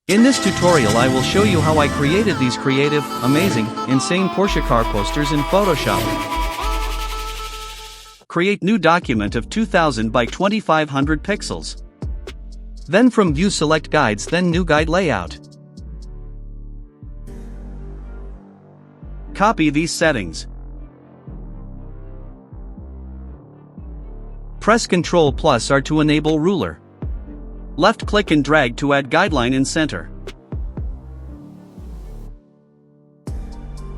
In this tutorial I will show you how I created these creative, amazing, insane Porsche car posters in Photoshop. Create new document of 2000 by 2500 pixels. Then from view select guides, then new guide layout. Copy these settings. Press Ctrl+ R to enable ruler. Left click and drag to add guideline in center.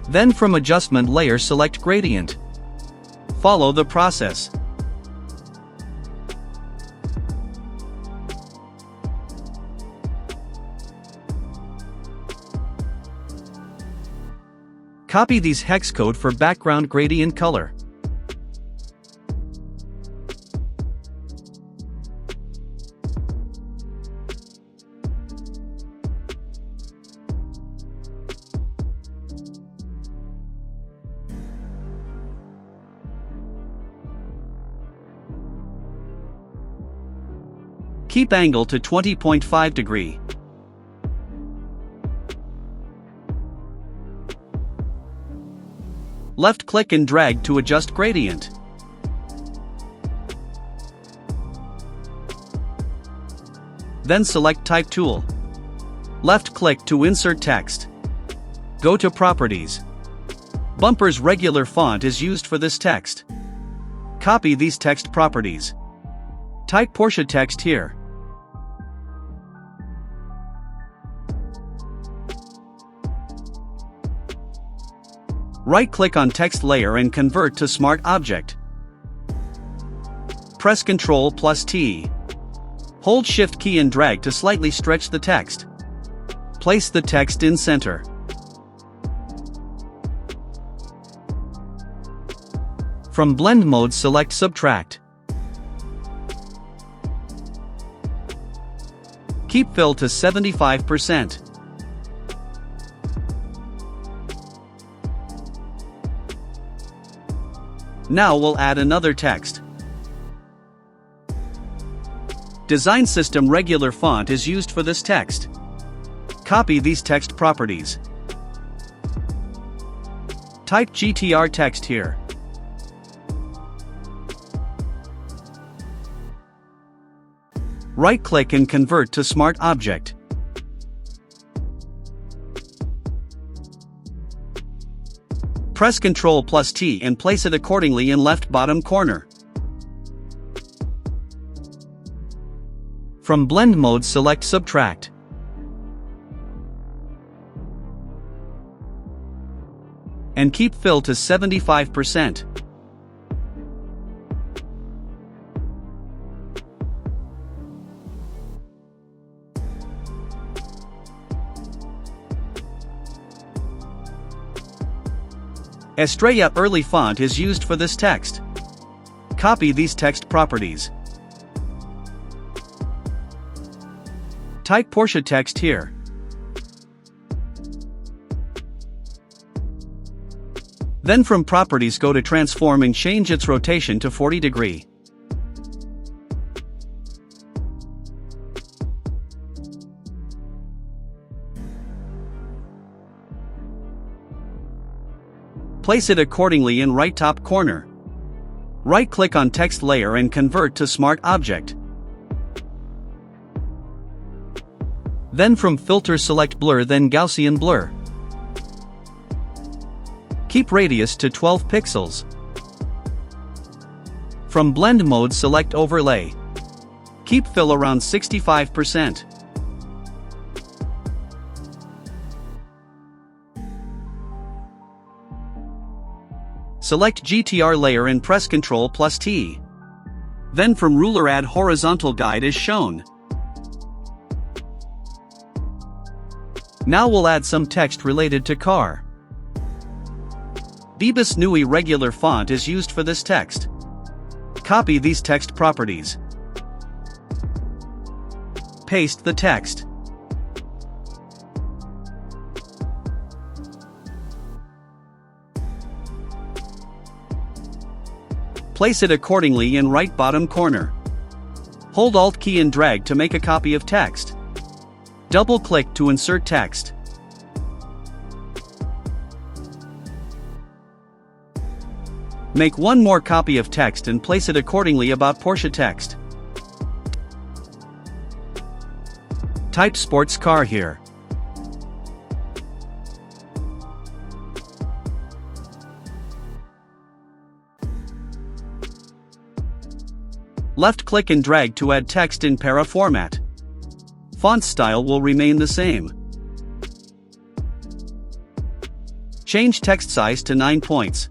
Then from adjustment layer select gradient. Follow the process. Copy these hex code for background gradient color. Keep angle to 20.5 degree. Left click and drag to adjust gradient. Then select Type tool. Left click to insert text. Go to Properties. Bumper's regular font is used for this text. Copy these text properties. Type Porsche text here. Right-click on text layer and convert to Smart Object. Press Ctrl+T. Hold Shift key and drag to slightly stretch the text. Place the text in center. From blend mode select Subtract. Keep fill to 75%. Now we'll add another text. Design System regular font is used for this text. Copy these text properties. Type GTR text here. Right-click and convert to Smart Object. Press Ctrl+T and place it accordingly in left bottom corner. From blend mode select Subtract. And keep fill to 75%. Estrella early font is used for this text. Copy these text properties. Type Porsche text here. Then from properties go to transform and change its rotation to 40 degree. Place it accordingly in right top corner. Right-click on text layer and convert to Smart Object. Then from filter select blur, then Gaussian blur. Keep radius to 12 pixels. From blend mode select overlay. Keep fill around 65%. Select GTR layer and press Ctrl+T. Then from ruler add horizontal guide as shown. Now we'll add some text related to car. Bebas Nui regular font is used for this text. Copy these text properties. Paste the text. Place it accordingly in right bottom corner. Hold Alt key and drag to make a copy of text. Double-click to insert text. Make one more copy of text and place it accordingly about Porsche text. Type sports car here. Left-click and drag to add text in para format. Font style will remain the same. Change text size to 9 points.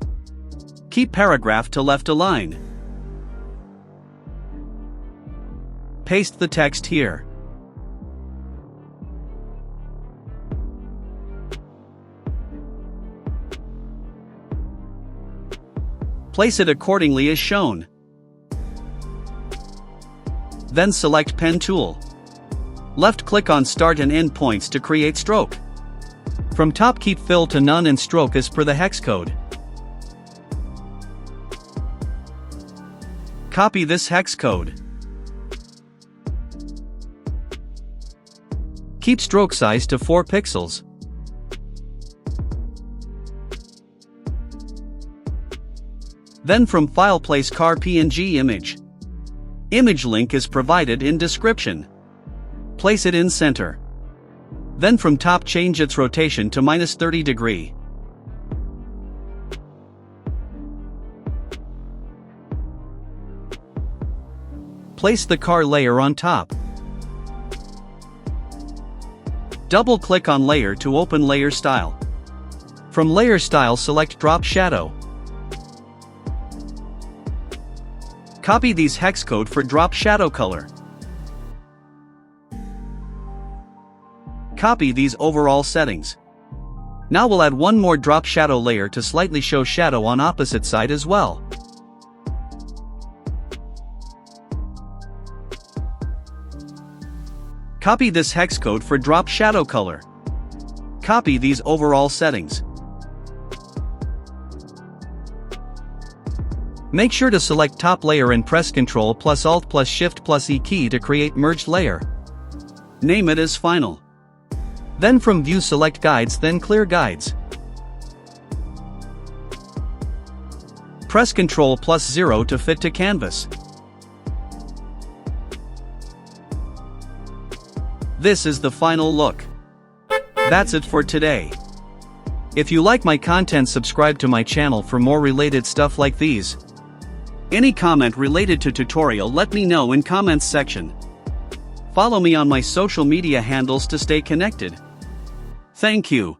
Keep paragraph to left align. Paste the text here. Place it accordingly as shown. Then select Pen tool. Left-click on Start and End points to create stroke. From top keep fill to none and stroke as per the hex code. Copy this hex code. Keep stroke size to 4 pixels. Then from File place car PNG image. Image link is provided in description. Place it in center. Then from top change its rotation to -30 degree. Place the car layer on top. Double-click on layer to open layer style. From layer style select drop shadow. Copy these hex code for drop shadow color. Copy these overall settings. Now we'll add one more drop shadow layer to slightly show shadow on opposite side as well. Copy this hex code for drop shadow color. Copy these overall settings. Make sure to select top layer and press Ctrl plus Alt plus Shift plus E key to create merged layer. Name it as Final. Then from View select Guides, then Clear Guides. Press Ctrl plus 0 to fit to canvas. This is the final look. That's it for today. If you like my content, subscribe to my channel for more related stuff like these. Any comment related to tutorial, let me know in comments section. Follow me on my social media handles to stay connected. Thank you.